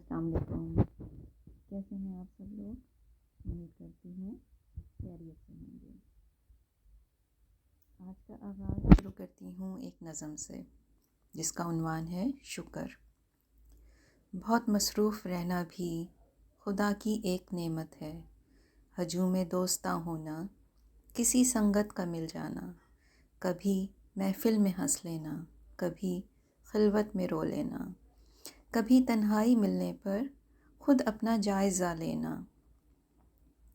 السلام علیکم. کیسے ہیں آپ سب لوگ؟ امید کرتی ہوں خیریت سے ہوں گے. آج کا آغاز شروع کرتی ہوں ایک نظم سے جس کا عنوان ہے شکر. بہت مصروف رہنا بھی خدا کی ایک نعمت ہے. ہجوم دوستاں ہونا، کسی سنگت کا مل جانا، کبھی محفل میں ہنس لینا، کبھی خلوت میں رو لینا، کبھی تنہائی ملنے پر خود اپنا جائزہ لینا،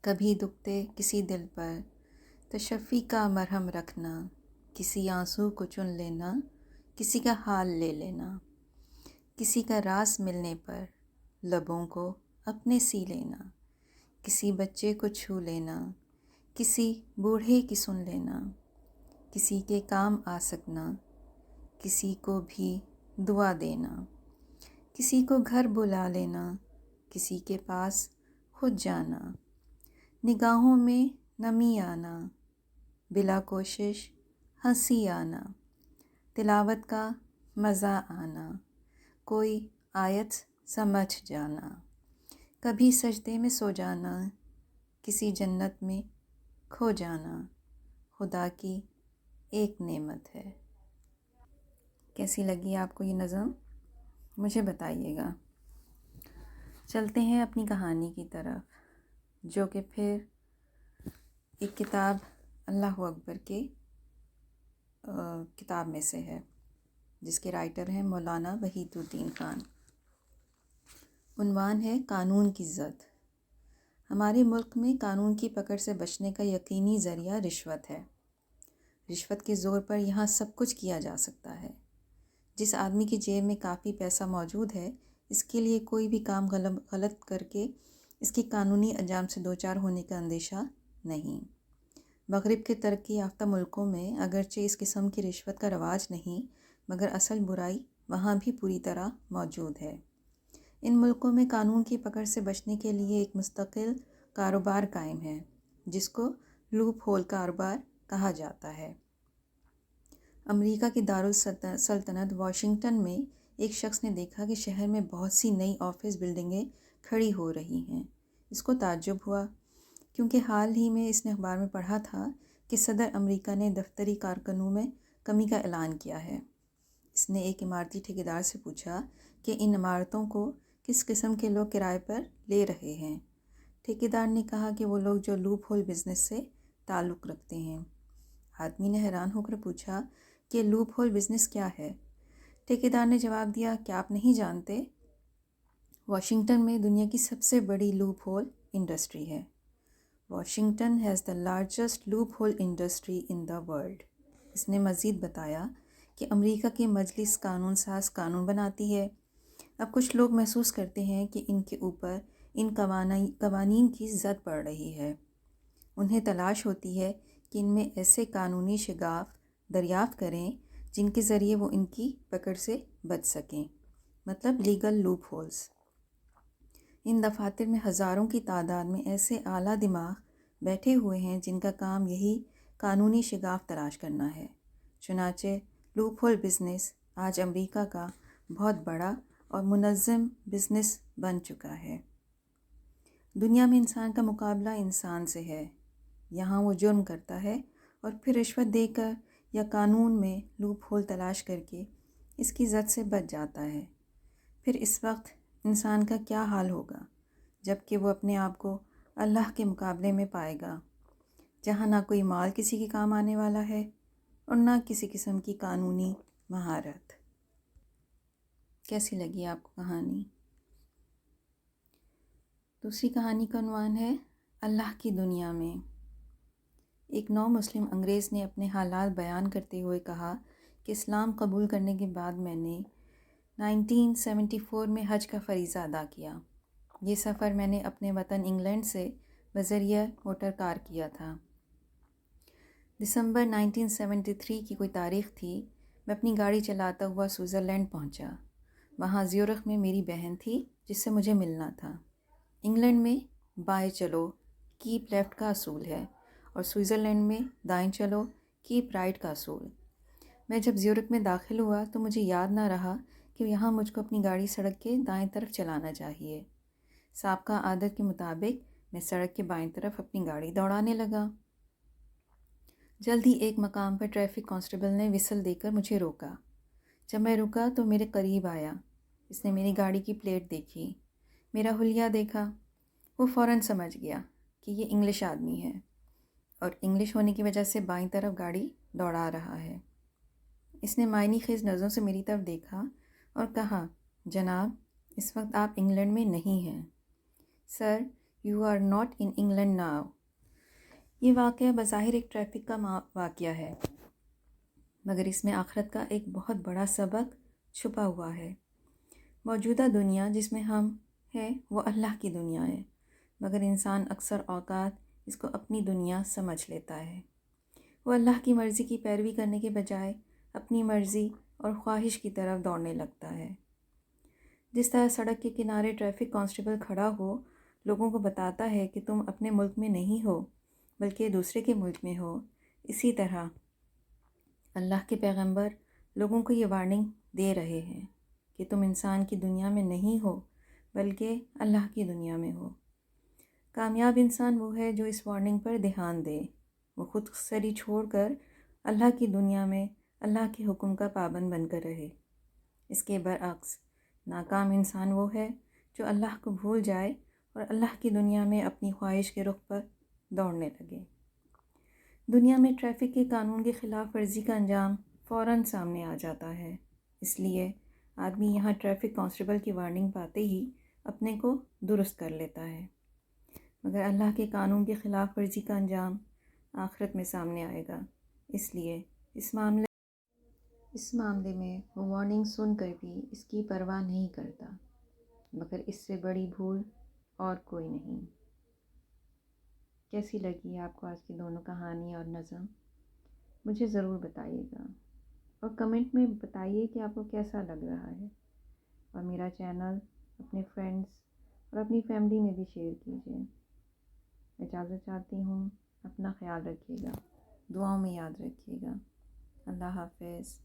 کبھی دکھتے کسی دل پر تشفی کا مرہم رکھنا، کسی آنسو کو چن لینا، کسی کا حال لے لینا، کسی کا راز ملنے پر لبوں کو اپنے سی لینا، کسی بچے کو چھو لینا، کسی بوڑھے کی سن لینا، کسی کے کام آ سکنا، کسی کو بھی دعا دینا، کسی کو گھر بلا لینا، کسی کے پاس خود جانا، نگاہوں میں نمی آنا، بلا کوشش ہنسی آنا، تلاوت کا مزہ آنا، کوئی آیت سمجھ جانا، کبھی سجدے میں سو جانا، کسی جنت میں کھو جانا، خدا کی ایک نعمت ہے. کیسی لگی آپ کو یہ نظم؟ مجھے بتائیے گا. چلتے ہیں اپنی کہانی کی طرف، جو کہ پھر ایک کتاب اللہ اکبر کے کتاب میں سے ہے، جس کے رائٹر ہیں مولانا وحید الدین خان. عنوان ہے قانون کی زد. ہمارے ملک میں قانون کی پکڑ سے بچنے کا یقینی ذریعہ رشوت ہے. رشوت کے زور پر یہاں سب کچھ کیا جا سکتا ہے. جس آدمی کی جیب میں کافی پیسہ موجود ہے، اس کے لیے کوئی بھی کام غلط کر کے اس کی قانونی انجام سے دوچار ہونے کا اندیشہ نہیں. مغرب کے ترقی یافتہ ملکوں میں اگرچہ اس قسم کی رشوت کا رواج نہیں، مگر اصل برائی وہاں بھی پوری طرح موجود ہے. ان ملکوں میں قانون کی پکڑ سے بچنے کے لیے ایک مستقل کاروبار قائم ہے، جس کو لوپ ہول کاروبار کہا جاتا ہے. امریکہ کی دارالسلطنت واشنگٹن میں ایک شخص نے دیکھا کہ شہر میں بہت سی نئی آفس بلڈنگیں کھڑی ہو رہی ہیں. اس کو تعجب ہوا، کیونکہ حال ہی میں اس نے اخبار میں پڑھا تھا کہ صدر امریکہ نے دفتری کارکنوں میں کمی کا اعلان کیا ہے. اس نے ایک عمارتی ٹھیکیدار سے پوچھا کہ ان عمارتوں کو کس قسم کے لوگ کرائے پر لے رہے ہیں. ٹھیکیدار نے کہا کہ وہ لوگ جو لوپ ہول بزنس سے تعلق رکھتے ہیں. آدمی نے حیران ہو کر پوچھا کہ لوپ ہول بزنس کیا ہے؟ ٹھیکیدار نے جواب دیا کہ آپ نہیں جانتے، واشنگٹن میں دنیا کی سب سے بڑی لوپ ہول انڈسٹری ہے. Washington has the largest loophole industry in the world. اس نے مزید بتایا کہ امریکہ کی مجلس قانون ساز قانون بناتی ہے. اب کچھ لوگ محسوس کرتے ہیں کہ ان کے اوپر ان قوانین کی زد پڑ رہی ہے. انہیں تلاش ہوتی ہے کہ ان میں ایسے قانونی شگاف دریافت کریں جن کے ذریعے وہ ان کی پکڑ سے بچ سکیں، مطلب لیگل لوپ ہولز. ان دفاتر میں ہزاروں کی تعداد میں ایسے اعلیٰ دماغ بیٹھے ہوئے ہیں جن کا کام یہی قانونی شگاف تلاش کرنا ہے. چنانچہ لوپ ہول بزنس آج امریکہ کا بہت بڑا اور منظم بزنس بن چکا ہے. دنیا میں انسان کا مقابلہ انسان سے ہے. یہاں وہ جرم کرتا ہے اور پھر رشوت دے کر یا قانون میں لوپ ہول تلاش کر کے اس کی زد سے بچ جاتا ہے. پھر اس وقت انسان کا کیا حال ہوگا جب کہ وہ اپنے آپ کو اللہ کے مقابلے میں پائے گا، جہاں نہ کوئی مال کسی کے کام آنے والا ہے اور نہ کسی قسم کی قانونی مہارت. کیسی لگی آپ کو کہانی؟ دوسری کہانی کا عنوان ہے اللہ کی دنیا میں. ایک نو مسلم انگریز نے اپنے حالات بیان کرتے ہوئے کہا کہ اسلام قبول کرنے کے بعد میں نے 1974 میں حج کا فریضہ ادا کیا. یہ سفر میں نے اپنے وطن انگلینڈ سے بذریعہ موٹر کار کیا تھا. دسمبر 1973 کی کوئی تاریخ تھی. میں اپنی گاڑی چلاتا ہوا سوئٹزرلینڈ پہنچا. وہاں زیورخ میں میری بہن تھی جس سے مجھے ملنا تھا. انگلینڈ میں بائیں چلو کیپ لیفٹ کا اصول ہے اور سوئٹزرلینڈ میں دائیں چلو کیپ رائٹ کا اصول. میں جب زیورخ میں داخل ہوا تو مجھے یاد نہ رہا کہ یہاں مجھ کو اپنی گاڑی سڑک کے دائیں طرف چلانا چاہیے۔ سابقہ عادت کے مطابق میں سڑک کے بائیں طرف اپنی گاڑی دوڑانے لگا۔ جلد ہی ایک مقام پر ٹریفک کانسٹیبل نے وسل دے کر مجھے روکا۔ جب میں رکا تو میرے قریب آیا۔ اس نے میری گاڑی کی پلیٹ دیکھی، میرا حلیہ دیکھا۔ وہ فوراً سمجھ گیا کہ یہ انگلش آدمی ہے اور انگلش ہونے کی وجہ سے بائیں طرف گاڑی دوڑا رہا ہے۔ اس نے معنی خیز نظروں سے میری طرف دیکھا اور کہا، جناب، اس وقت آپ انگلینڈ میں نہیں ہیں۔ Sir, you are not in England now. یہ واقعہ بظاہر ایک ٹریفک کا واقعہ ہے، مگر اس میں آخرت کا ایک بہت بڑا سبق چھپا ہوا ہے۔ موجودہ دنیا جس میں ہم ہیں وہ اللہ کی دنیا ہے، مگر انسان اکثر اوقات اس کو اپنی دنیا سمجھ لیتا ہے۔ وہ اللہ کی مرضی کی پیروی کرنے کے بجائے اپنی مرضی اور خواہش کی طرف دوڑنے لگتا ہے۔ جس طرح سڑک کے کنارے ٹریفک کانسٹیبل کھڑا ہو لوگوں کو بتاتا ہے کہ تم اپنے ملک میں نہیں ہو بلکہ دوسرے کے ملک میں ہو، اسی طرح اللہ کے پیغمبر لوگوں کو یہ وارننگ دے رہے ہیں کہ تم انسان کی دنیا میں نہیں ہو بلکہ اللہ کی دنیا میں ہو۔ کامیاب انسان وہ ہے جو اس وارننگ پر دھیان دے، وہ خود سری چھوڑ کر اللہ کی دنیا میں اللہ کے حکم کا پابند بن کر رہے۔ اس کے برعکس ناکام انسان وہ ہے جو اللہ کو بھول جائے اور اللہ کی دنیا میں اپنی خواہش کے رخ پر دوڑنے لگے۔ دنیا میں ٹریفک کے قانون کی خلاف ورزی کا انجام فوراً سامنے آ جاتا ہے، اس لیے آدمی یہاں ٹریفک کانسٹیبل کی وارننگ پاتے ہی اپنے کو درست کر لیتا ہے، مگر اللہ کے قانون کی خلاف ورزی کا انجام آخرت میں سامنے آئے گا۔ اس لیے اس معاملے میں وہ وارننگ سن کر بھی اس کی پرواہ نہیں کرتا، مگر اس سے بڑی بھول اور کوئی نہیں۔ کیسی لگی آپ کو آج کی دونوں کہانی اور نظم؟ مجھے ضرور بتائیے گا اور کمنٹ میں بتائیے کہ آپ کو کیسا لگ رہا ہے، اور میرا چینل اپنے فرینڈس اور اپنی فیملی میں بھی شیئر کیجیے۔ اجازت چاہتی ہوں، اپنا خیال رکھیے گا، دعاؤں میں یاد رکھیے گا۔ اللہ حافظ۔